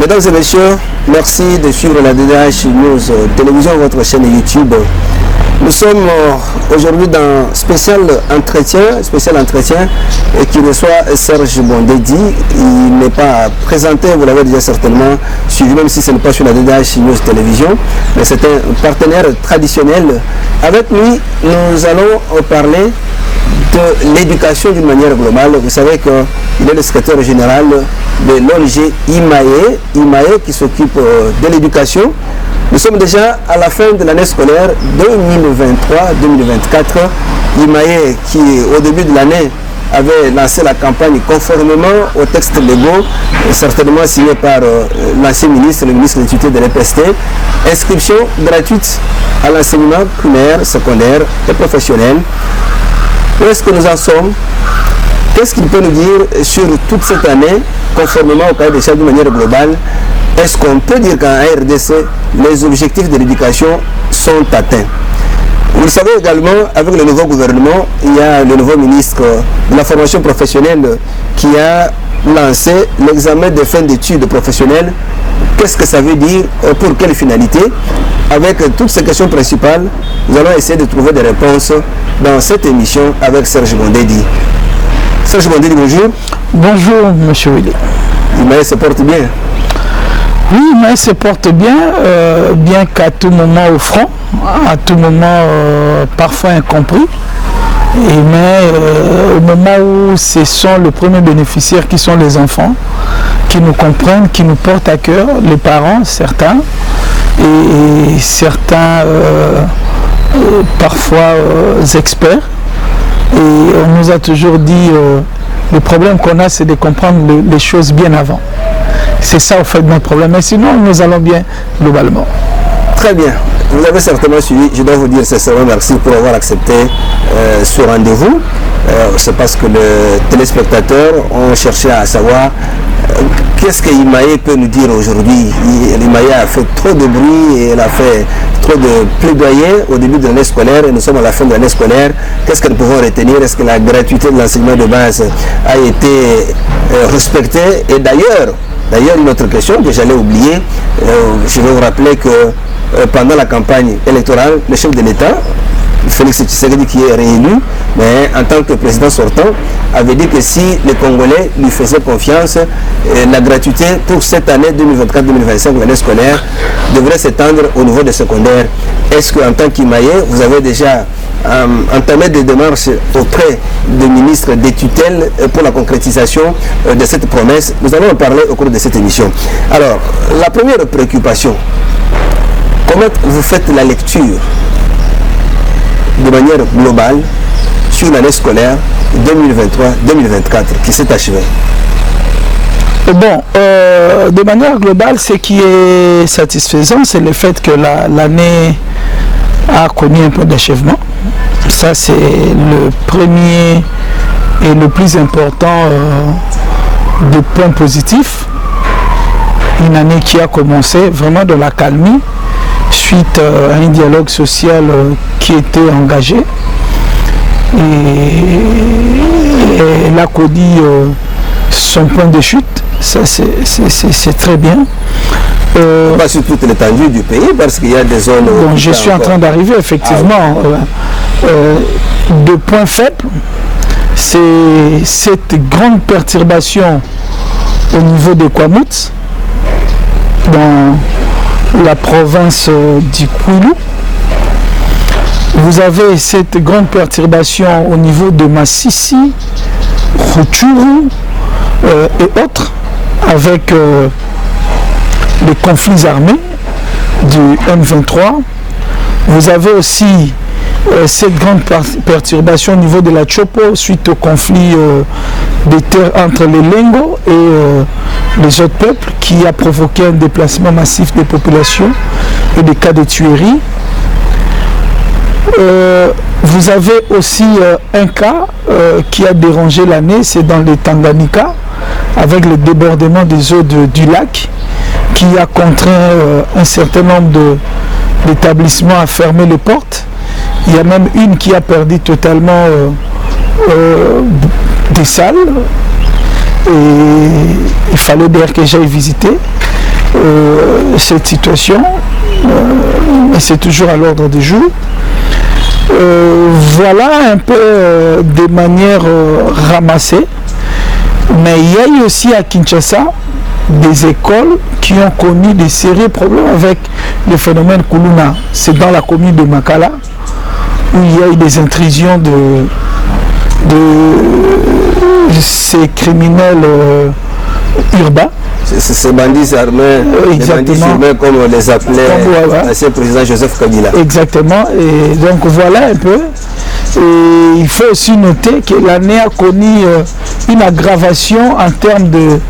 Mesdames et messieurs, merci de suivre la DDH News Télévision, votre chaîne YouTube. Nous sommes aujourd'hui dans spécial entretien qui reçoit Serge Bondedi. Il n'est pas présenté, vous l'avez déjà certainement suivi, même si ce n'est pas sur la DDH News Télévision, mais c'est un partenaire traditionnel. Avec lui, nous allons parler de l'éducation d'une manière globale. Vous savez qu'il est le secrétaire général de l'ONG IMAE qui s'occupe de l'éducation. Nous sommes déjà à la fin de l'année scolaire 2023-2024. IMAE qui, au début de l'année, avait lancé la campagne conformément aux textes légaux, certainement signé par l'ancien ministre, le ministre de tutelle de l'EPST. Inscription gratuite à l'enseignement primaire, secondaire et professionnel. Où est-ce que nous en sommes? Qu'est-ce qu'il peut nous dire sur toute cette année, conformément au cahier des charges de manière globale? Est-ce qu'on peut dire qu'en RDC, les objectifs de l'éducation sont atteints? Vous le savez également, avec le nouveau gouvernement, il y a le nouveau ministre de la formation professionnelle qui a lancé l'examen de fin d'études professionnelles. Qu'est-ce que ça veut dire? Pour quelle finalité? Avec toutes ces questions principales, nous allons essayer de trouver des réponses dans cette émission avec Serge Bondedi. Serge Bondedi, bonjour. Bonjour, monsieur Willy. IMAE se porte bien? Oui, IMAE se porte bien, bien qu'à tout moment au front, à tout moment parfois incompris. Mais au moment où ce sont les premiers bénéficiaires qui sont les enfants, qui nous comprennent, qui nous portent à cœur, les parents, certains, et certains parfois experts. Et on nous a toujours dit le problème qu'on a, c'est de comprendre les choses bien avant. C'est ça au fait notre problème. Mais sinon, nous allons bien globalement. Très bien. Vous avez certainement suivi. Je dois vous dire sincèrement merci pour avoir accepté ce rendez-vous. C'est parce que les téléspectateurs ont cherché à savoir qu'est-ce que IMAE peut nous dire aujourd'hui. IMAE a fait trop de bruit et elle a fait trop de plaidoyer au début de l'année scolaire et nous sommes à la fin de l'année scolaire. Qu'est-ce que nous pouvons retenir? Est-ce que la gratuité de l'enseignement de base a été respectée? Et d'ailleurs, une autre question que j'allais oublier, je vais vous rappeler que pendant la campagne électorale, le chef de l'État, Félix Tshisekedi, qui est réélu, mais en tant que président sortant, avait dit que si les Congolais lui faisaient confiance, la gratuité pour cette année 2024-2025, l'année scolaire, devrait s'étendre au niveau des secondaires. Est-ce qu'en tant qu'IMAE, vous avez déjà entamé des démarches auprès des ministres des tutelles pour la concrétisation de cette promesse? Nous allons en parler au cours de cette émission. Alors, la première préoccupation, comment vous faites la lecture de manière globale sur l'année scolaire 2023-2024 qui s'est achevée? Bon, de manière globale, ce qui est satisfaisant, c'est le fait que l'année a connu un peu d'achèvement. Ça, c'est le premier et le plus important des points positifs. Une année qui a commencé vraiment de la calmie, suite à un dialogue social qui était engagé. Et la CODI, son point de chute, ça c'est très bien. Pas sur toute l'étendue du pays, parce qu'il y a des zones... Bon, je suis en train d'arriver, effectivement. Deux points faibles, c'est cette grande perturbation au niveau des Kwamouts, dans la province du Kwilu. Vous avez cette grande perturbation au niveau de Massissi, Rutshuru et autres, avec les conflits armés du M23. Vous avez aussi cette grande perturbation au niveau de la Chopo suite au conflit des terres entre les Lengo et les autres peuples qui a provoqué un déplacement massif des populations et des cas de tueries. Vous avez aussi un cas qui a dérangé l'année, c'est dans le Tanganyika, avec le débordement des eaux du lac, qui a contraint un certain nombre d'établissements à fermer les portes. Il y a même une qui a perdu totalement des salles. Et il fallait d'ailleurs que j'aille visiter. cette situation, mais c'est toujours à l'ordre du jour. Voilà un peu de manière ramassée, mais il y a eu aussi à Kinshasa des écoles qui ont connu des sérieux problèmes avec le phénomène Kuluna. C'est dans la commune de Makala où il y a eu des intrusions de ces criminels urbains. Ces bandits armés, les bandits urbains comme on les appelait l'ancien président Joseph Kabila. Exactement, et donc voilà un peu. Et il faut aussi noter que l'année a connu une aggravation en termes de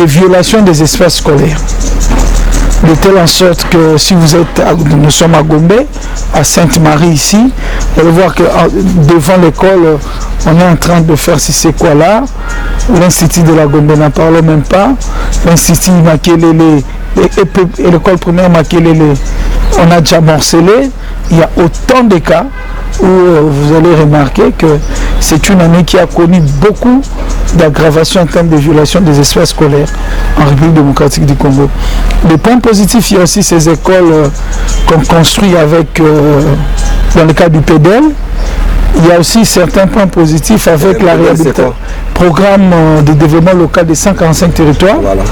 violation des espaces scolaires. De telle en sorte que si vous êtes, nous sommes à Gombe, à Sainte-Marie ici, vous allez voir que devant l'école, on est en train de faire c'est quoi là. L'Institut de la Gombe n'en parle même pas. L'Institut Makelele et l'école primaire Makelele, on a déjà morcelé. Il y a autant de cas où vous allez remarquer que c'est une année qui a connu beaucoup d'aggravation en termes de violation des espaces scolaires en République démocratique du Congo. Le point positif, il y a aussi ces écoles qu'on construit avec, dans le cas du PEDEL. Il y a aussi certains points positifs avec la réhabilitation, programme de développement local des 145 territoires. Voilà.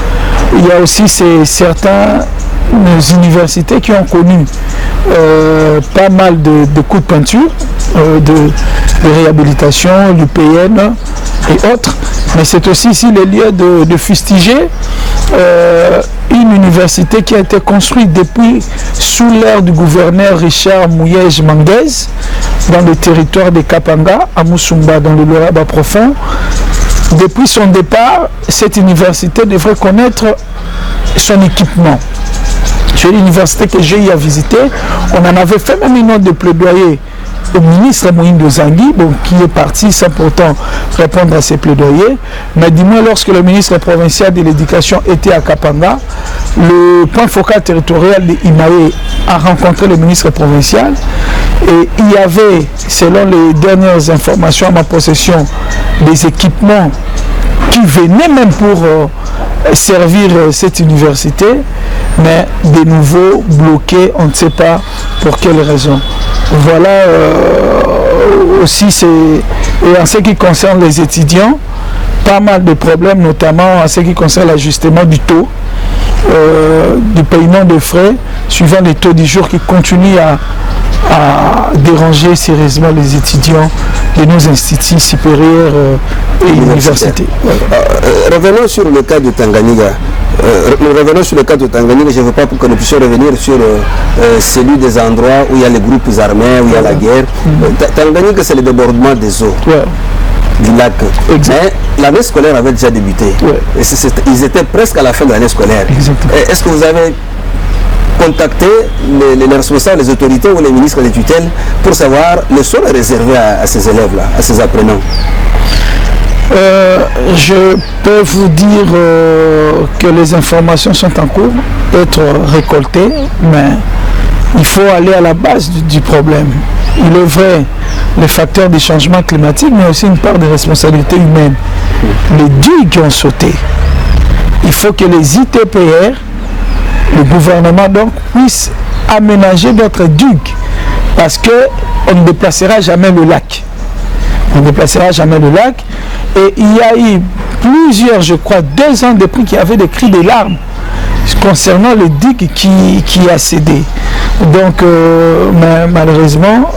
Il y a aussi certaines universités qui ont connu pas mal de coups de peinture, de réhabilitation, l'UPN et autres. Mais c'est aussi ici le lieu de fustiger une université qui a été construite depuis sous l'ère du gouverneur Richard Mouyej Manguez dans le territoire de Kapanga, à Moussumba, dans le Loraba profond. Depuis son départ, cette université devrait connaître son équipement. C'est l'université que j'ai eu à visiter. On en avait fait même une note de plaidoyer au ministre Moïndo Zangui, qui est parti sans pourtant répondre à ses plaidoyers. Mais dis-moi, lorsque le ministre provincial de l'éducation était à Kapanga, le point focal territorial de Imaé a rencontré le ministre provincial et il y avait, selon les dernières informations à ma possession, des équipements qui venaient même pour servir cette université, mais de nouveau bloqués, on ne sait pas pour quelle raison. Voilà aussi, et en ce qui concerne les étudiants, pas mal de problèmes, notamment en ce qui concerne l'ajustement du taux, du paiement de frais, suivant les taux du jour qui continuent à déranger sérieusement les étudiants de nos instituts supérieurs et universités. Revenons sur le cas de Tanganyika. Je ne veux pas que nous puissions revenir sur celui des endroits où il y a les groupes armés, où il y a la guerre. Tanganyika, c'est le débordement des eaux. Du lac. Mais l'année scolaire avait déjà débuté. Et ils étaient presque à la fin de l'année scolaire. Est-ce que vous avez contacté les responsables, les autorités ou les ministres des tutelles pour savoir le sort réservé à ces élèves-là, à ces apprenants? Je peux vous dire que les informations sont en cours d'être récoltées, mais il faut aller à la base du problème. Il est vrai, les facteurs du changement climatique, mais aussi une part de responsabilité humaine. Les digues qui ont sauté. Il faut que les ITPR, le gouvernement donc, puisse aménager d'autres digues, parce qu'on ne déplacera jamais le lac. On ne déplacera jamais le lac. Et il y a eu plusieurs, je crois, 2 ans depuis qu'il y avait des cris de larmes concernant le digue qui a cédé. Donc, malheureusement,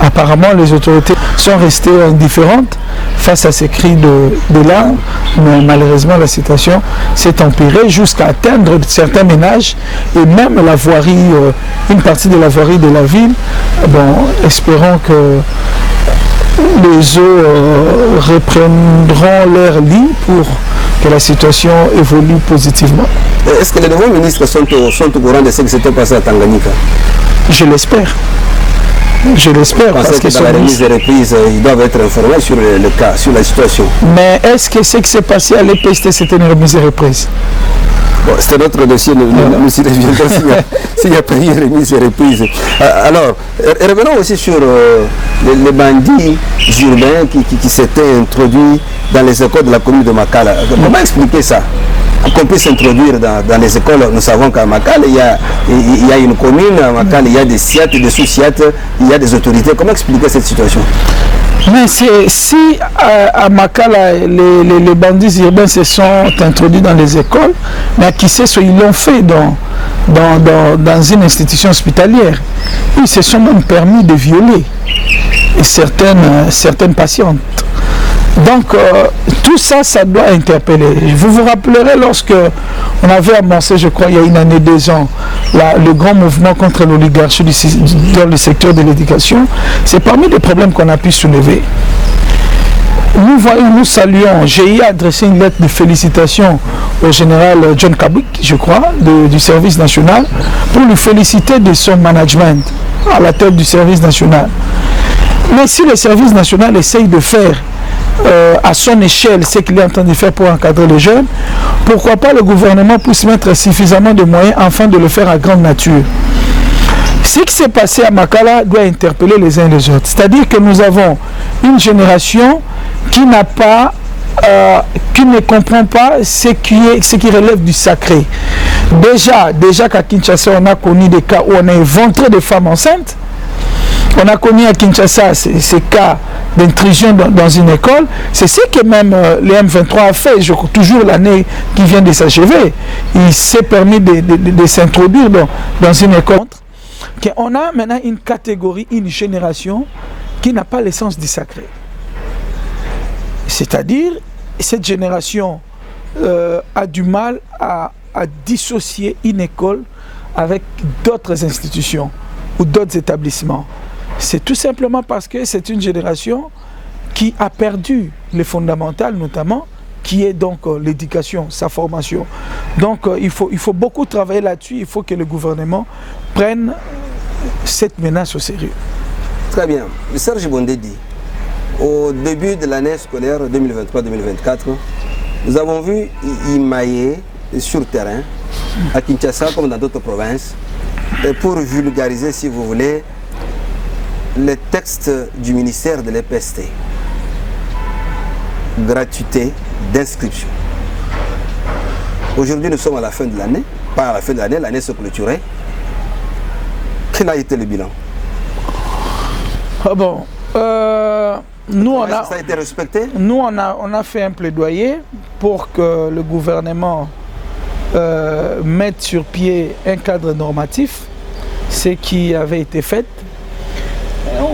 apparemment, les autorités sont restées indifférentes face à ces cris de larmes. Mais malheureusement, la situation s'est empirée jusqu'à atteindre certains ménages et même la voirie, une partie de la voirie de la ville. Bon, espérons que les eaux reprendront leur lit pour que la situation évolue positivement. Est-ce que les nouveaux ministres sont au courant de ce qui s'était passé à Tanganyika? Je l'espère. Je l'espère. Parce que dans la remise des reprises, ils doivent être informés sur le cas, sur la situation. Mais est-ce que ce qui s'est passé à l'EPST, c'était une remise des reprises? Bon, c'était notre dossier, nous s'y reviendrons s'il n'y a pas eu remise et reprise. Alors, revenons aussi sur les bandits urbains qui s'étaient introduits dans les écoles de la commune de Makala. Comment expliquer ça? qu'on puisse s'introduire dans les écoles. Nous savons qu'à Makala, il y a une commune, à Makala, il y a des SIAT, des sous-SIAT, il y a des autorités. Comment expliquer cette situation? Mais si à Makala, les bandits urbains se sont introduits dans les écoles, mais à Kiseso, ils l'ont fait dans une institution hospitalière. Ils se sont même permis de violer certaines patientes. Donc, tout ça, ça doit interpeller. Vous vous rappellerez lorsque on avait amorcé, je crois, il y a une année, 2 ans, le grand mouvement contre l'oligarchie dans le secteur de l'éducation. C'est parmi les problèmes qu'on a pu soulever. Nous saluons, j'ai adressé une lettre de félicitations au général John Kabik, je crois, du service national, pour le féliciter de son management à la tête du service national. Mais si le service national essaye de faire à son échelle ce qu'il est en train de faire pour encadrer les jeunes, pourquoi pas le gouvernement puisse mettre suffisamment de moyens afin de le faire à grande nature. Ce qui s'est passé à Makala doit interpeller les uns les autres. C'est-à-dire que nous avons une génération qui n'a pas, qui ne comprend pas ce qui relève du sacré. Déjà qu'à Kinshasa, on a connu des cas où on a éventré des femmes enceintes. On a connu à Kinshasa ces cas d'intrusion dans une école. C'est ce que même les M23 a fait, toujours l'année qui vient de s'achever. Il s'est permis de s'introduire dans une école. On a maintenant une catégorie, une génération qui n'a pas l'essence du sacré. C'est-à-dire, cette génération a du mal à dissocier une école avec d'autres institutions ou d'autres établissements. C'est tout simplement parce que c'est une génération qui a perdu les fondamentales, notamment, qui est donc l'éducation, sa formation. Donc il faut beaucoup travailler là-dessus, il faut que le gouvernement prenne cette menace au sérieux. Très bien. Serge Bondé dit, au début de l'année scolaire 2023-2024, nous avons vu Imaye sur terrain, à Kinshasa comme dans d'autres provinces, pour vulgariser, si vous voulez, les textes du ministère de l'EPST. Gratuité d'inscription. Aujourd'hui, nous sommes à la fin de l'année. Pas à la fin de l'année, l'année se clôturait. Quel a été le bilan? Ah bon, nous ça a été respecté? Nous, on a fait un plaidoyer pour que le gouvernement mette sur pied un cadre normatif, ce qui avait été fait.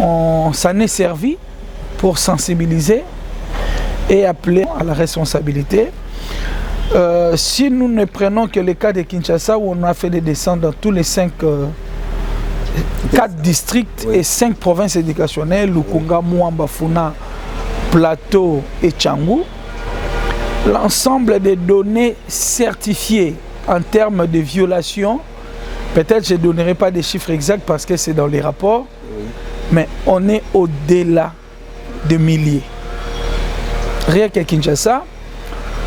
On s'en est servi pour sensibiliser et appeler à la responsabilité. Si nous ne prenons que le cas de Kinshasa, où on a fait des descentes dans tous les 4 districts et 5 provinces éducationnelles, Lukunga, Mouamba, Funa, Plateau et Tchangou, l'ensemble des données certifiées en termes de violation, peut-être je ne donnerai pas des chiffres exacts parce que c'est dans les rapports, mais on est au-delà de milliers. Rien qu'à Kinshasa,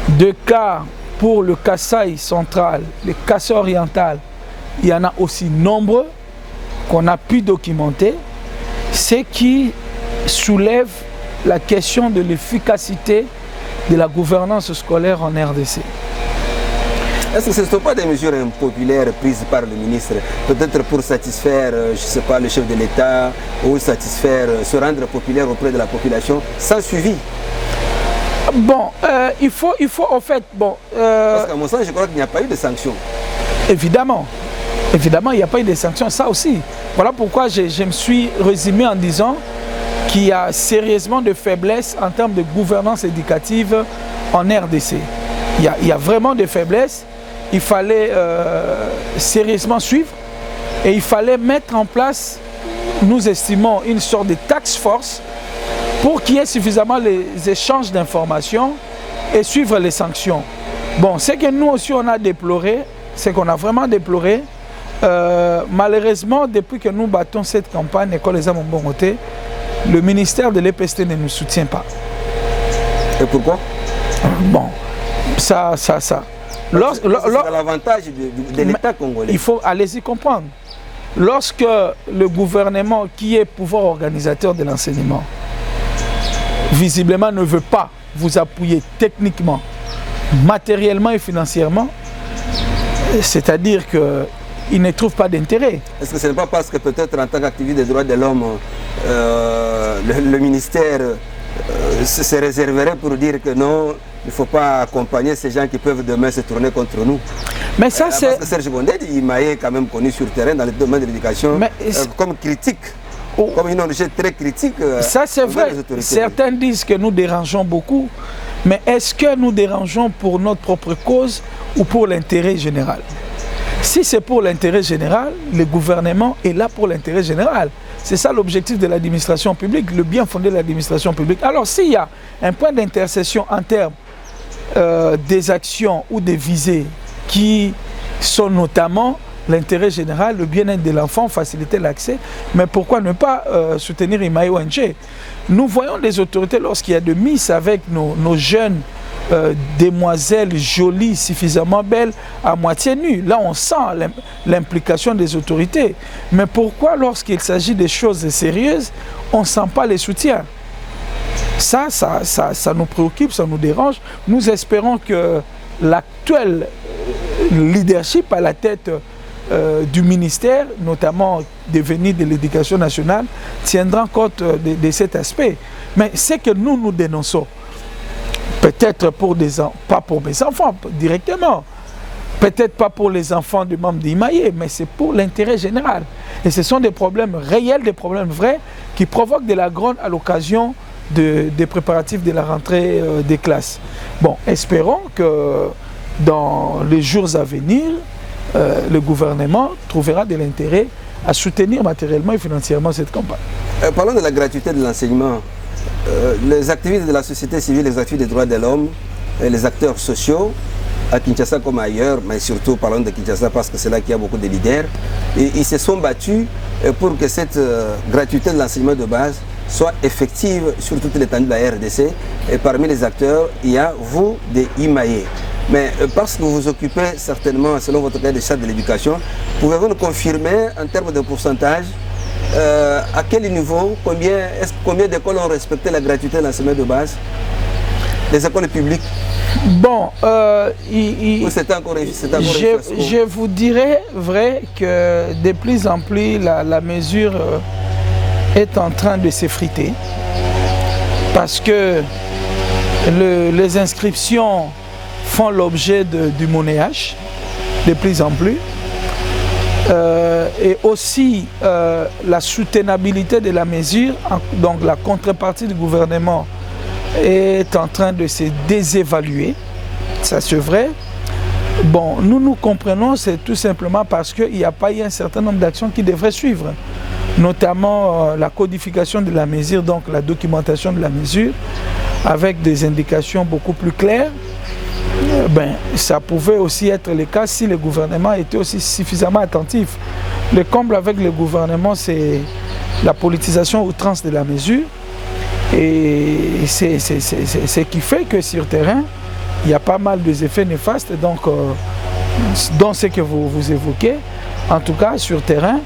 2 cas pour le Kasaï central, le Kasaï oriental, il y en a aussi nombreux qu'on a pu documenter, ce qui soulève la question de l'efficacité de la gouvernance scolaire en RDC. Est-ce que ce ne sont pas des mesures impopulaires prises par le ministre, peut-être pour satisfaire, je ne sais pas, le chef de l'État, ou satisfaire, se rendre populaire auprès de la population, sans suivi? Bon, il faut en fait, bon... Parce qu'à mon sens, je crois qu'il n'y a pas eu de sanctions. Évidemment, il n'y a pas eu de sanctions, ça aussi. Voilà pourquoi je me suis résumé en disant qu'il y a sérieusement de faiblesses en termes de gouvernance éducative en RDC. Il y a vraiment des faiblesses. Il fallait sérieusement suivre et il fallait mettre en place, nous estimons, une sorte de task force pour qu'il y ait suffisamment les échanges d'informations et suivre les sanctions. Bon, ce que nous aussi on a déploré, c'est qu'on a vraiment déploré, malheureusement, depuis que nous battons cette campagne École des Hommes Bon Côté, le ministère de l'EPST ne nous soutient pas. Et pourquoi? Bon, ça. C'est l'avantage de l'État congolais. Il faut aller-y comprendre. Lorsque le gouvernement, qui est pouvoir organisateur de l'enseignement, visiblement ne veut pas vous appuyer techniquement, matériellement et financièrement, c'est-à-dire qu'ils ne trouvent pas d'intérêt. Est-ce que ce n'est pas parce que peut-être en tant qu'activiste des droits de l'homme, le ministère se réserverait pour dire que non, il ne faut pas accompagner ces gens qui peuvent demain se tourner contre nous? Mais ça, c'est... Parce que Serge Bondé, il m'a quand même connu sur le terrain dans le domaine de l'éducation comme critique. Comme une ONG très critique. Ça c'est vrai, certains disent que nous dérangeons beaucoup, mais est-ce que nous dérangeons pour notre propre cause ou pour l'intérêt général? Si c'est pour l'intérêt général, le gouvernement est là pour l'intérêt général. C'est ça l'objectif de l'administration publique, le bien fondé de l'administration publique. Alors s'il y a un point d'intersection en termes des actions ou des visées qui sont notamment l'intérêt général, le bien-être de l'enfant, faciliter l'accès, mais pourquoi ne pas soutenir Imaye ONG? Nous voyons les autorités lorsqu'il y a de mise avec nos jeunes demoiselles jolies, suffisamment belles, à moitié nues. Là, on sent l'implication des autorités. Mais pourquoi, lorsqu'il s'agit de choses sérieuses, on ne sent pas les soutiens? Ça nous préoccupe, ça nous dérange. Nous espérons que l'actuel leadership à la tête du ministère, notamment devenu de l'éducation nationale, tiendra compte de cet aspect. Mais c'est que nous dénonçons, peut-être pour pas pour mes enfants directement, peut-être pas pour les enfants des membres d'Imaye, mais c'est pour l'intérêt général. Et ce sont des problèmes réels, des problèmes vrais, qui provoquent de la grogne à l'occasion des préparatifs de la rentrée des classes. Bon, espérons que dans les jours à venir, le gouvernement trouvera de l'intérêt à soutenir matériellement et financièrement cette campagne. Parlons de la gratuité de l'enseignement. Les activistes de la société civile, les activistes des droits de l'homme, les acteurs sociaux, à Kinshasa comme ailleurs, mais surtout parlons de Kinshasa parce que c'est là qu'il y a beaucoup de leaders, et ils se sont battus pour que cette gratuité de l'enseignement de base soit effective sur toute l'étendue de la RDC. Et parmi les acteurs, il y a vous de Imaye. Mais parce que vous vous occupez certainement, selon votre cahier de charge de l'éducation, pouvez-vous nous confirmer en termes de pourcentage à quel niveau, combien d'écoles ont respecté la gratuité de l'enseignement de base? Les écoles publiques? Bon, je vous dirais vrai que de plus en plus la mesure est en train de s'effriter parce que les inscriptions font l'objet du monnayage de plus en plus et aussi la soutenabilité de la mesure, donc la contrepartie du gouvernement est en train de se désévaluer, ça c'est vrai. Bon, nous comprenons, c'est tout simplement parce qu'il n'y a pas eu un certain nombre d'actions qui devraient suivre, notamment la codification de la mesure, donc la documentation de la mesure, avec des indications beaucoup plus claires. Ça pouvait aussi être le cas si le gouvernement était aussi suffisamment attentif. Le comble avec le gouvernement, c'est la politisation outrance de la mesure. Et c'est ce qui fait que sur terrain, il y a pas mal d'effets néfastes, donc, dans ce que vous évoquez. En tout cas, sur terrain,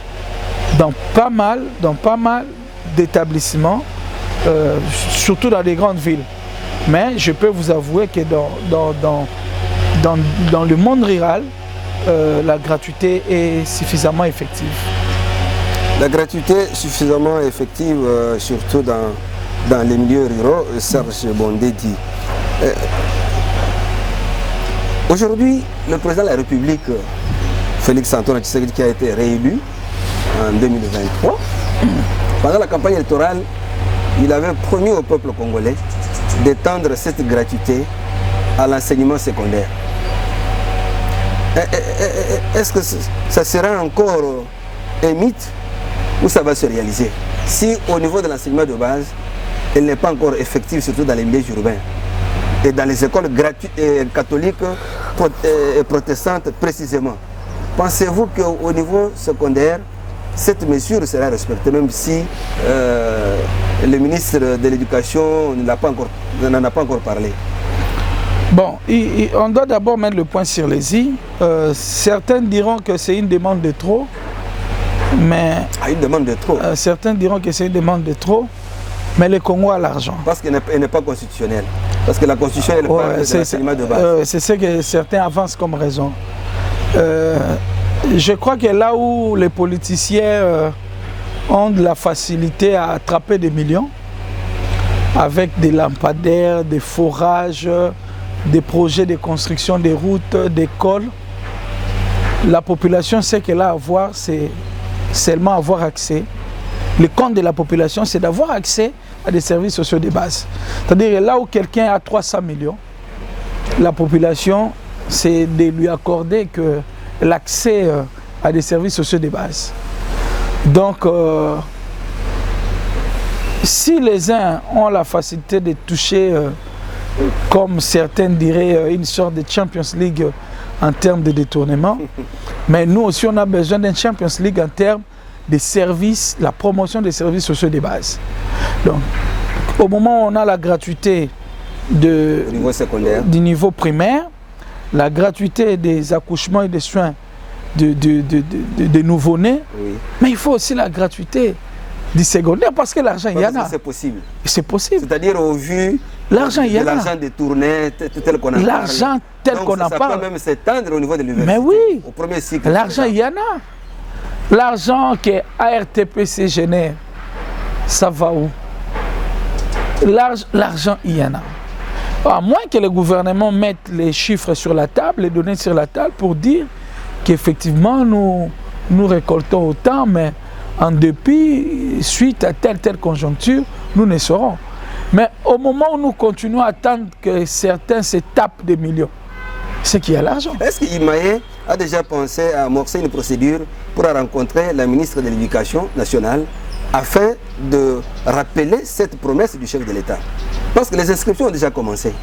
dans pas mal d'établissements, surtout dans les grandes villes. Mais je peux vous avouer que dans le monde rural, la gratuité est suffisamment effective. La gratuité suffisamment effective, surtout dans les milieux ruraux, Serge Bondé dit. Aujourd'hui, le président de la République, Félix Antoine Tshisekedi, qui a été réélu en 2023, pendant la campagne électorale, il avait promis au peuple congolais d'étendre cette gratuité à l'enseignement secondaire. Est-ce que ça sera encore un mythe ou ça va se réaliser? Si au niveau de l'enseignement de base, elle n'est pas encore effective, surtout dans les milieux urbains et dans les écoles catholiques et protestantes précisément, pensez-vous qu'au niveau secondaire, cette mesure sera respectée, même si le ministre de l'Éducation n'en a pas encore parlé? Bon, on doit d'abord mettre le point sur les i. Certains diront que c'est une demande de trop, mais... une demande de trop? Certains diront que c'est une demande de trop, mais le Congo a l'argent. Parce qu'elle n'est pas constitutionnelle. Parce que la Constitution, elle parle de l'enseignement de base. C'est ce que certains avancent comme raison. Je crois que là où les politiciens ont de la facilité à attraper des millions, avec des lampadaires, des forages, des projets de construction des routes, d'écoles, la population sait qu'elle a à avoir, c'est seulement avoir accès. Le compte de la population, c'est d'avoir accès à des services sociaux de base. C'est-à-dire là où quelqu'un a 300 millions, la population, c'est de lui accorder que l'accès à des services sociaux de base. Donc, si les uns ont la facilité de toucher, comme certains diraient, une sorte de Champions League en termes de détournement, mais nous aussi on a besoin d'une Champions League en termes de services, la promotion des services sociaux de base. Donc, au moment où on a la gratuité niveau secondaire, du niveau primaire, la gratuité des accouchements et des soins de nouveau-nés, oui. Mais il faut aussi la gratuité du secondaire parce que l'argent, il y en a. C'est possible. C'est possible. C'est-à-dire au vu l'argent, il y en a. L'argent détourné tel qu'on en parle. L'argent tel qu'on en parle. Ça peut même s'étendre au niveau de l'université. Mais oui. Au premier cycle. L'argent, il y en a. L'argent que ARTPC génère, ça va où? L'argent, il y en a. À moins que le gouvernement mette les chiffres sur la table, les données sur la table pour dire qu'effectivement nous récoltons autant, mais en dépit, suite à telle conjoncture, nous ne saurons. Mais au moment où nous continuons à attendre que certains se tapent des millions, c'est qu'il y a l'argent. Est-ce qu'Imaye a déjà pensé à amorcer une procédure pour rencontrer la ministre de l'Éducation nationale afin de rappeler cette promesse du chef de l'État? Parce que les inscriptions ont déjà commencé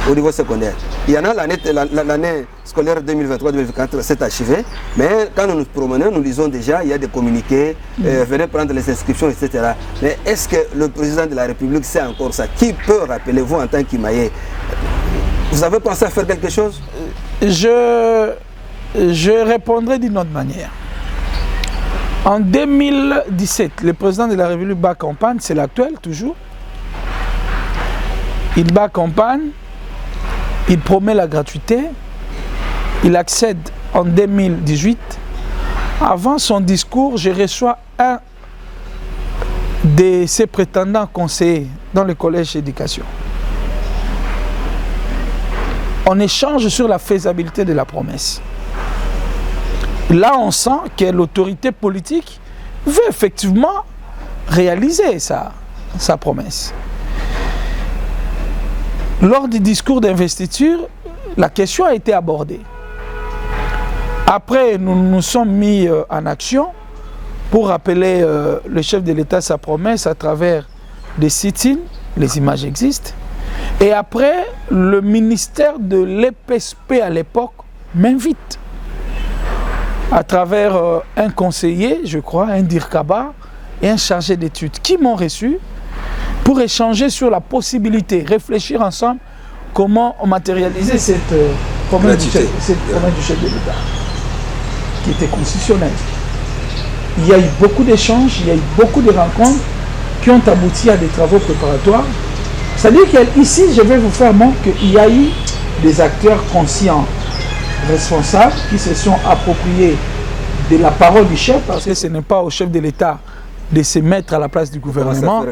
au niveau secondaire. Il y en a l'année scolaire 2023-2024 s'est achevée, mais quand nous nous promenons, nous lisons déjà, il y a des communiqués, venez prendre les inscriptions, etc. Mais est-ce que le président de la République sait encore ça? Qui peut rappeler, vous en tant qu'Imaye? Vous avez pensé à faire quelque chose? Je répondrai d'une autre manière. En 2017, le président de la République bat campagne, c'est l'actuel toujours. Il bat campagne, il promet la gratuité, il accède en 2018. Avant son discours, je reçois un de ses prétendants conseillers dans le collège d'éducation. On échange sur la faisabilité de la promesse. Là, on sent que l'autorité politique veut effectivement réaliser sa promesse. Lors du discours d'investiture, la question a été abordée. Après, nous nous sommes mis en action pour rappeler le chef de l'État sa promesse à travers des sit-ins, les images existent. Et après, le ministère de l'EPSP à l'époque m'invite à travers un conseiller, je crois, un DIRCABA et un chargé d'études qui m'ont reçu pour échanger sur la possibilité, réfléchir ensemble comment matérialiser cette promesse du chef de l'État, qui était constitutionnelle. Il y a eu beaucoup d'échanges, il y a eu beaucoup de rencontres qui ont abouti à des travaux préparatoires. C'est-à-dire qu'ici, je vais vous faire montre qu'il y a eu des acteurs conscients, responsables, qui se sont appropriés de la parole du chef, parce que ce n'est pas au chef de l'État de se mettre à la place du gouvernement.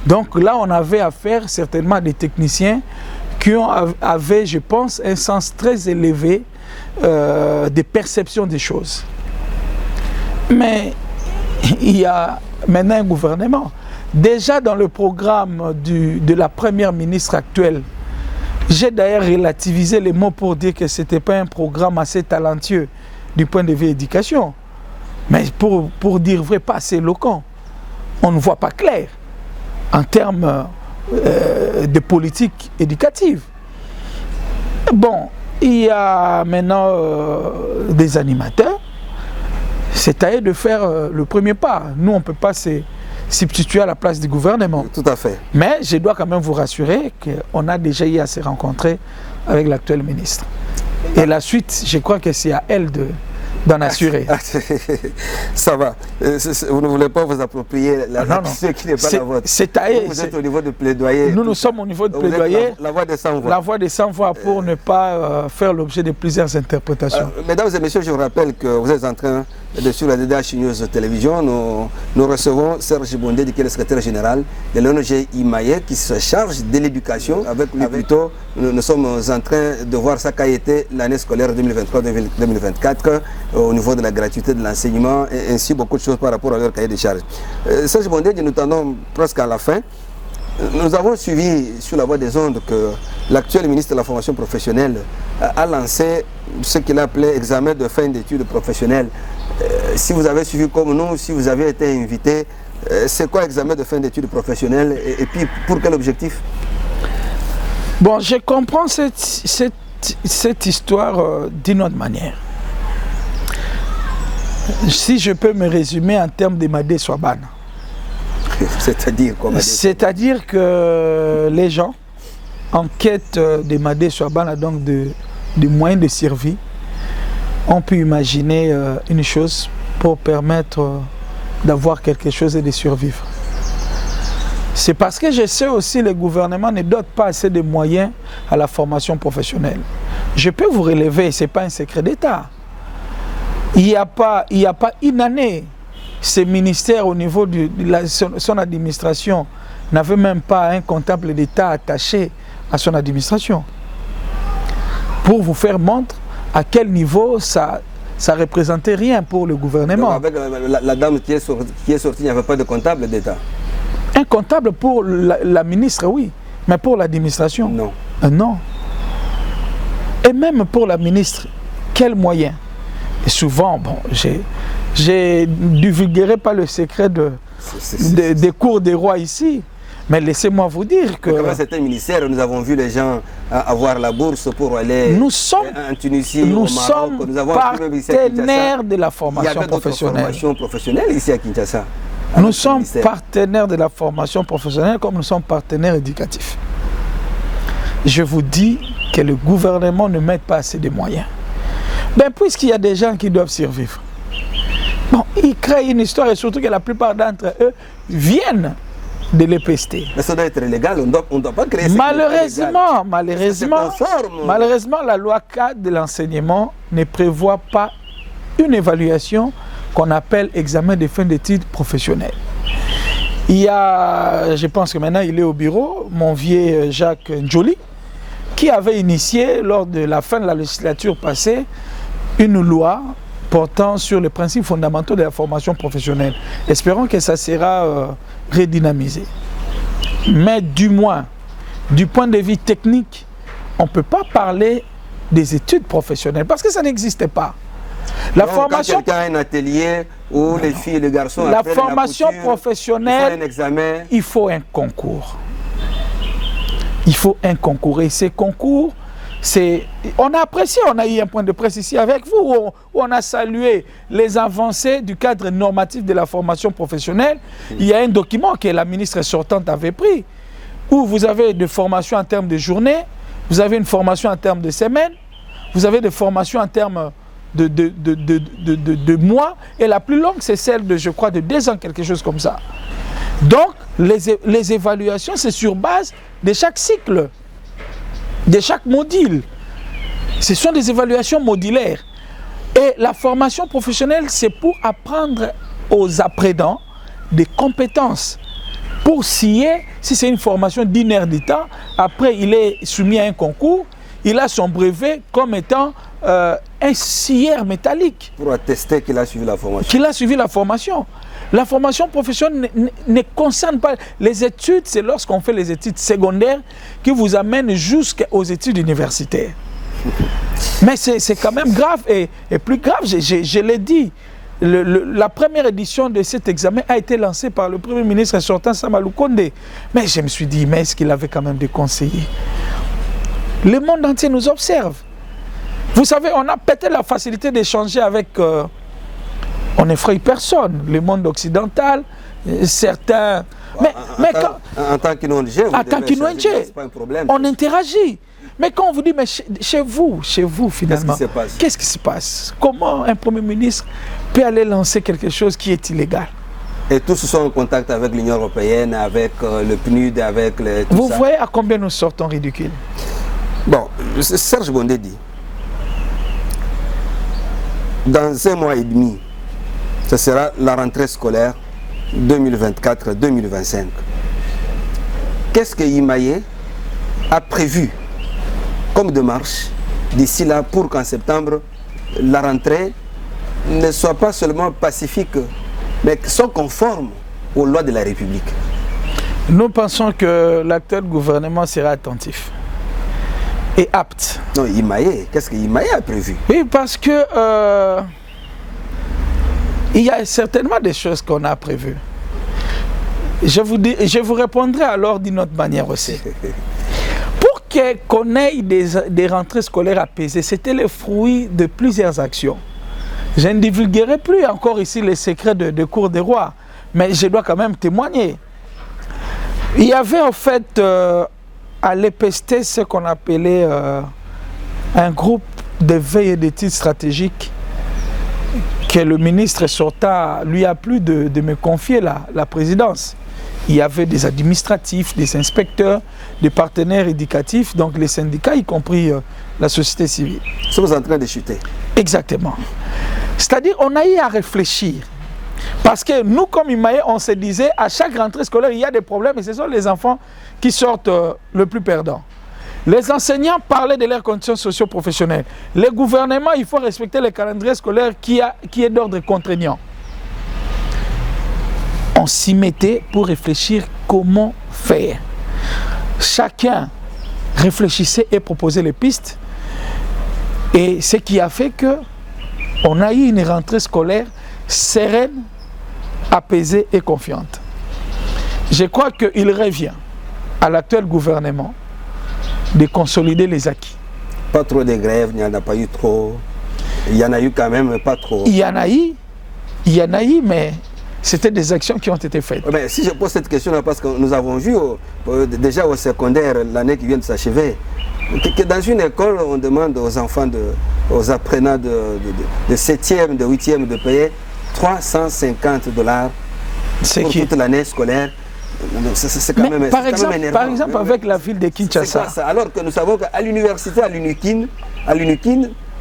Donc là, on avait affaire certainement à des techniciens qui avaient, je pense, un sens très élevé de perception des choses. Mais il y a maintenant un gouvernement. Déjà dans le programme de la première ministre actuelle, j'ai d'ailleurs relativisé les mots pour dire que ce n'était pas un programme assez talentueux du point de vue éducation. Mais pour dire vrai, pas assez éloquent. On ne voit pas clair en termes de politique éducative. Bon, il y a maintenant des animateurs. C'est à eux de faire le premier pas. Nous, on ne peut pas se substituer à la place du gouvernement. Tout à fait. Mais je dois quand même vous rassurer qu'on a déjà eu à se rencontrer avec l'actuel ministre. Et la suite, je crois que c'est à elle d'en assurer. Ça va. Vous ne voulez pas vous approprier la question qui n'est pas la vôtre. Vous êtes au niveau de plaidoyer. Nous sommes au niveau de plaidoyer. La voix des sans voix. La voix des sans voix pour ne pas faire l'objet de plusieurs interprétations. Mesdames et messieurs, je vous rappelle que vous êtes en train de suivre la DDH News Télévision. Nous recevons Serge Bondé, qui est le secrétaire général de l'ONG Imaye, qui se charge de l'éducation. Avec lui, plutôt, nous sommes en train de voir ça qu'a été l'année scolaire 2023-2024 au niveau de la gratuité de l'enseignement et ainsi beaucoup de choses par rapport à leur cahier de charges. Serge Bondé, nous tendons presque à la fin. Nous avons suivi sur la voie des ondes que l'actuel ministre de la formation professionnelle a lancé ce qu'il appelait examen de fin d'études professionnelles. Si vous avez suivi comme nous, si vous avez été invité, c'est quoi examen de fin d'études professionnelles et puis pour quel objectif? Bon, je comprends cette histoire d'une autre manière. Si je peux me résumer en termes de Madé Swaban. C'est-à-dire quoi? C'est-à-dire que les gens en quête de Madé Swaban, donc de moyens de survie, ont pu imaginer une chose pour permettre d'avoir quelque chose et de survivre. C'est parce que je sais aussi que le gouvernement ne dote pas assez de moyens à la formation professionnelle. Je peux vous relever, ce n'est pas un secret d'État. Il n'y a pas une année, ce ministère au niveau de son administration n'avait même pas un comptable d'État attaché à son administration. Pour vous faire montre à quel niveau ça représentait rien pour le gouvernement. Donc avec la dame qui est sortie, il n'y avait pas de comptable d'État. Un comptable pour la ministre, oui, mais pour l'administration, non. Non. Et même pour la ministre, quels moyens? Et souvent, bon, je ne divulguerai pas le secret des cours des rois ici, mais laissez-moi vous dire que... Dans certains ministères, nous avons vu les gens avoir la bourse pour aller en Tunisie, nous au Maroc. Sommes nous avons partenaires de la formation professionnelle. Il y a formations professionnelles ici à Kinshasa. Nous sommes partenaires de la formation professionnelle comme nous sommes partenaires éducatifs. Je vous dis que le gouvernement ne met pas assez de moyens. Ben, puisqu'il y a des gens qui doivent survivre, bon, ils créent une histoire et surtout que la plupart d'entre eux viennent de l'EPST. Mais ça doit être légal, on ne doit pas créer ça. Malheureusement, la loi 4 de l'enseignement ne prévoit pas une évaluation qu'on appelle examen de fin d'études professionnelles. Il y a, je pense que maintenant il est au bureau, mon vieux Jacques Njoli, qui avait initié lors de la fin de la législature passée une loi portant sur les principes fondamentaux de la formation professionnelle. Espérons que ça sera redynamisé. Mais du moins, du point de vue technique, on ne peut pas parler des études professionnelles parce que ça n'existait pas. La donc, formation, quand quelqu'un a un atelier où les filles et les garçons la formation professionnelle, un examen. Il faut un concours. Il faut un concours. Et ces concours, on a apprécié, on a eu un point de presse ici avec vous, où on a salué les avancées du cadre normatif de la formation professionnelle. Il y a un document que la ministre sortante avait pris, où vous avez des formations en termes de journée, vous avez une formation en termes de semaine, vous avez des formations en termes de mois, et la plus longue, c'est celle de, je crois, de 2 ans, quelque chose comme ça. Donc, les évaluations, c'est sur base de chaque cycle, de chaque module. Ce sont des évaluations modulaires. Et la formation professionnelle, c'est pour apprendre aux apprenants des compétences. Pour scier, si c'est une formation d'une heure de temps, après il est soumis à un concours, il a son brevet comme étant un scieur métallique. Pour attester qu'il a suivi la formation. Qu'il a suivi la formation. La formation professionnelle ne concerne pas les études, c'est lorsqu'on fait les études secondaires qui vous amènent jusqu'aux études universitaires. Mais c'est quand même grave et plus grave, je l'ai dit. La première édition de cet examen a été lancée par le Premier ministre sortant Samalou Kondé. Mais je me suis dit, mais est-ce qu'il avait quand même des conseillers? Le monde entier nous observe. Vous savez, on a peut-être la facilité d'échanger avec... on n'effraie personne, le monde occidental, certains... En tant qu'INONG, on interagit. Mais quand on vous dit, mais chez vous finalement, qu'est-ce qui se passe? Comment un Premier ministre peut aller lancer quelque chose qui est illégal? Et tous sont en contact avec l'Union européenne, avec le PNUD, avec les... Vous voyez à combien nous sortons ridicules? Bon, Serge Bondé dit, dans 1 mois et demi, ce sera la rentrée scolaire 2024-2025. Qu'est-ce que Imaye a prévu comme démarche d'ici là pour qu'en septembre, la rentrée ne soit pas seulement pacifique, mais soit conforme aux lois de la République? Nous pensons que l'actuel gouvernement sera attentif et apte. Non, Imaye, qu'est-ce que Imaye a prévu? Oui, parce que il y a certainement des choses qu'on a prévues. Je vous répondrai alors d'une autre manière aussi. Pour qu'on ait des rentrées scolaires apaisées, c'était le fruit de plusieurs actions. Je ne divulguerai plus encore ici les secrets de cours des rois, mais je dois quand même témoigner. Il y avait en fait à l'EPST ce qu'on appelait un groupe de veille et d'études stratégiques que le ministre sortant lui a plu de me confier la présidence. Il y avait des administratifs, des inspecteurs, des partenaires éducatifs, donc les syndicats, y compris la société civile. Nous sommes en train de chuter. Exactement. C'est-à-dire on a eu à réfléchir. Parce que nous, comme Imaye, on se disait, à chaque rentrée scolaire, il y a des problèmes et ce sont les enfants qui sortent le plus perdants. Les enseignants parlaient de leurs conditions socio-professionnelles. Le gouvernement, il faut respecter le calendrier scolaire qui est d'ordre contraignant. On s'y mettait pour réfléchir comment faire. Chacun réfléchissait et proposait les pistes. Et ce qui a fait qu'on a eu une rentrée scolaire sereine, apaisée et confiante. Je crois qu'il revient à l'actuel gouvernement de consolider les acquis. Pas trop de grèves, il n'y en a pas eu trop. Il y en a eu quand même pas trop. Il y en a eu, mais c'était des actions qui ont été faites. Mais si je pose cette question-là, parce que nous avons vu déjà au secondaire, l'année qui vient de s'achever, que dans une école, on demande aux enfants, aux apprenants de 7e, de 8e de payer $350 pour toute l'année scolaire. C'est quand même par exemple, énervant. Par exemple, avec la ville de Kinshasa. Alors que nous savons qu'à l'université, à l'UNIKIN,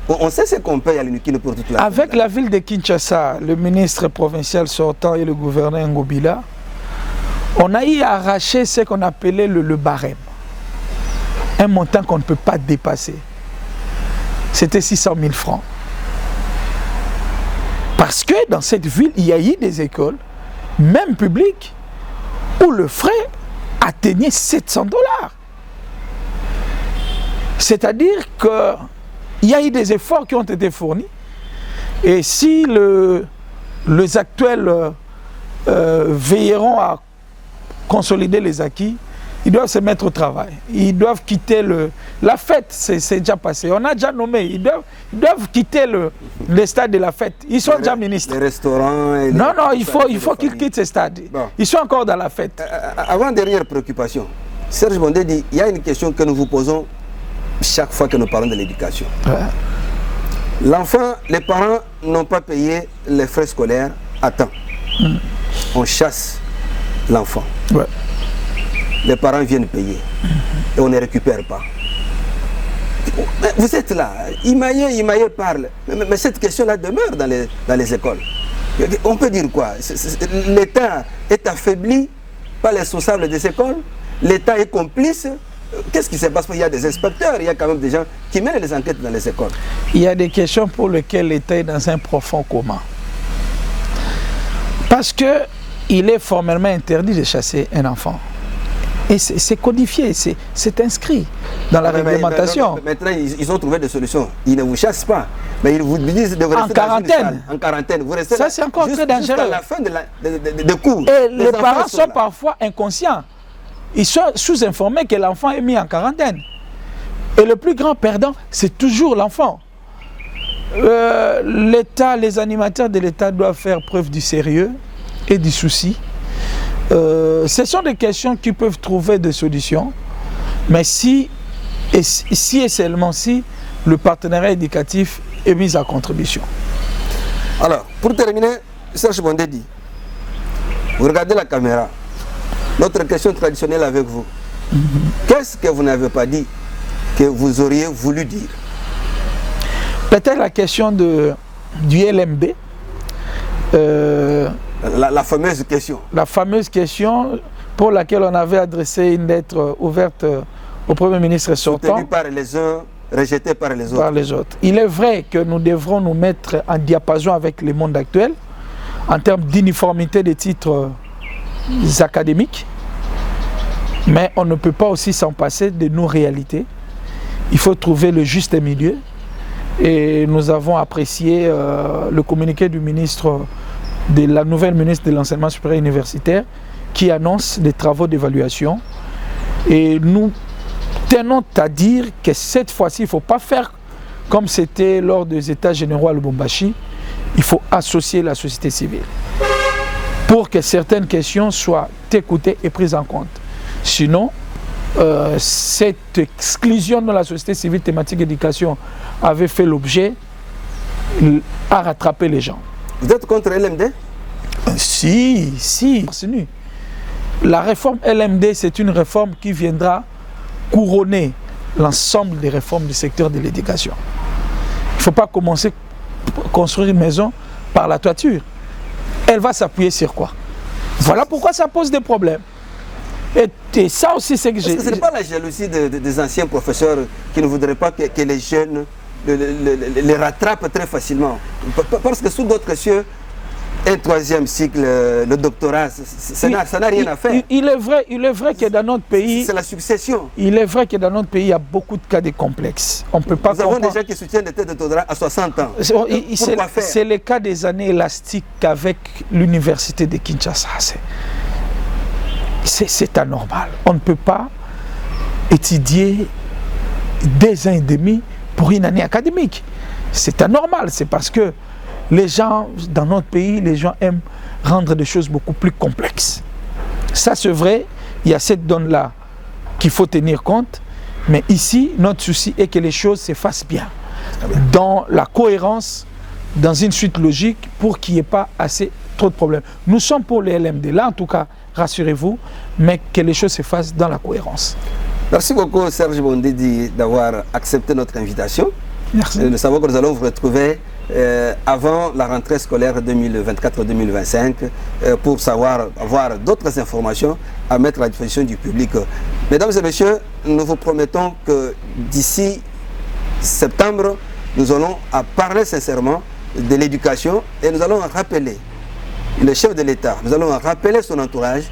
on sait ce qu'on paye à l'UNIKIN pour toute la Avec la ville de Kinshasa, le ministre provincial sortant et le gouverneur Ngobila, on a eu à arracher ce qu'on appelait le barème. Un montant qu'on ne peut pas dépasser. C'était 600 000 francs. Parce que dans cette ville, il y a eu des écoles, même publiques, où le frais atteignait $700. C'est-à-dire qu'il y a eu des efforts qui ont été fournis. Et si les actuels veilleront à consolider les acquis, ils doivent se mettre au travail. Ils doivent quitter la fête, c'est déjà passé. On a déjà nommé. Ils doivent quitter le stade de la fête. Ils sont déjà ministres. Les restaurants... Et non, il faut qu'ils quittent ce stade. Bon. Ils sont encore dans la fête. Avant-dernière préoccupation, Serge Bondé dit, il y a une question que nous vous posons chaque fois que nous parlons de l'éducation. Ouais. L'enfant, les parents n'ont pas payé les frais scolaires à temps. On chasse l'enfant. Ouais. Les parents viennent payer et on ne récupère pas. Vous êtes là, Imaye parle, mais cette question-là demeure dans les écoles. On peut dire quoi? L'État est affaibli par les responsables des écoles, l'État est complice. Qu'est-ce qui se passe? Il y a des inspecteurs, il y a quand même des gens qui mènent les enquêtes dans les écoles. Il y a des questions pour lesquelles l'État est dans un profond coma. Parce qu'il est formellement interdit de chasser un enfant. Et c'est codifié, c'est inscrit dans la réglementation. Maintenant, ils ont trouvé des solutions. Ils ne vous chassent pas, mais ils vous disent de rester en quarantaine. En quarantaine. Vous restez ça, c'est encore très dangereux. Jusqu'à la fin de cours. Et les parents sont parfois inconscients. Ils sont sous-informés que l'enfant est mis en quarantaine. Et le plus grand perdant, c'est toujours l'enfant. L'État, les animateurs de l'État doivent faire preuve du sérieux et du souci. Ce sont des questions qui peuvent trouver des solutions, mais si Et si et seulement si le partenariat éducatif est mis à contribution. Alors, pour terminer, Serge Bondedi, vous regardez la caméra. Notre question traditionnelle avec vous. Qu'est-ce que vous n'avez pas dit que vous auriez voulu dire? Peut-être la question du LMD. La fameuse question. La fameuse question pour laquelle on avait adressé une lettre ouverte au Premier ministre sortant. Soutenu par les uns, rejeté par les autres. Par les autres. Il est vrai que nous devrons nous mettre en diapason avec le monde actuel en termes d'uniformité des titres académiques, mais on ne peut pas aussi s'en passer de nos réalités. Il faut trouver le juste milieu et nous avons apprécié le communiqué du ministre, de la nouvelle ministre de l'enseignement supérieur universitaire qui annonce des travaux d'évaluation et nous tenons à dire que cette fois-ci il ne faut pas faire comme c'était lors des états généraux à Lubumbashi. Il faut associer la société civile pour que certaines questions soient écoutées et prises en compte. Sinon, cette exclusion de la société civile thématique éducation avait fait l'objet à rattraper les gens. Vous êtes contre LMD? Si. La réforme LMD, c'est une réforme qui viendra couronner l'ensemble des réformes du secteur de l'éducation. Il ne faut pas commencer à construire une maison par la toiture. Elle va s'appuyer sur quoi? Voilà pourquoi ça pose des problèmes. Et ça aussi, c'est que j'ai... Est-ce que ce n'est pas la jalousie des anciens professeurs qui ne voudraient pas que les jeunes les rattrapent très facilement? Parce que sous d'autres cieux, un troisième cycle, le doctorat, ça n'a rien à faire. Il est vrai que dans notre pays... C'est la succession. Il est vrai que dans notre pays, il y a beaucoup de cas de complexes. On peut pas Nous avons des gens qui soutiennent des thèses de doctorat à 60 ans. Pourquoi faire? C'est le cas des années élastiques avec l'université de Kinshasa. C'est anormal. On ne peut pas étudier 2 ans et demi pour une année académique. C'est anormal. C'est parce que les gens, dans notre pays, les gens aiment rendre des choses beaucoup plus complexes. Ça, c'est vrai, il y a cette donne-là qu'il faut tenir compte, mais ici, notre souci est que les choses se fassent bien, dans la cohérence, dans une suite logique, pour qu'il n'y ait pas trop de problèmes. Nous sommes pour les LMD, là en tout cas, rassurez-vous, mais que les choses se fassent dans la cohérence. Merci beaucoup, Serge Bondedi, d'avoir accepté notre invitation. Merci. Nous savons que nous allons vous retrouver avant la rentrée scolaire 2024-2025 pour avoir d'autres informations à mettre à la disposition du public. Mesdames et messieurs, nous vous promettons que d'ici septembre, nous allons parler sincèrement de l'éducation et nous allons rappeler le chef de l'État, nous allons rappeler son entourage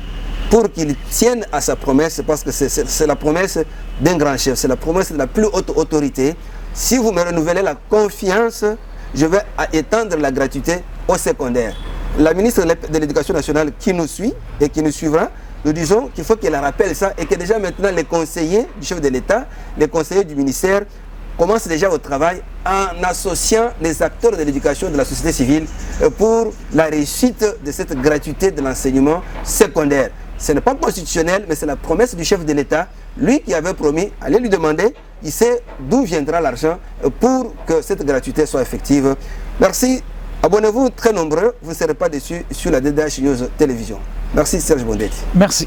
pour qu'il tienne à sa promesse, parce que c'est la promesse d'un grand chef, c'est la promesse de la plus haute autorité. Si vous me renouvelez la confiance, je vais étendre la gratuité au secondaire. La ministre de l'Éducation nationale qui nous suit et qui nous suivra, nous disons qu'il faut qu'elle rappelle ça et que déjà maintenant les conseillers du chef de l'État, les conseillers du ministère commencent déjà au travail en associant les acteurs de l'éducation de la société civile pour la réussite de cette gratuité de l'enseignement secondaire. Ce n'est pas constitutionnel, mais c'est la promesse du chef de l'État, lui qui avait promis, allez lui demander, il sait d'où viendra l'argent pour que cette gratuité soit effective. Merci, abonnez-vous très nombreux, vous ne serez pas déçus sur la DDH News Télévision. Merci Serge Bondedi. Merci.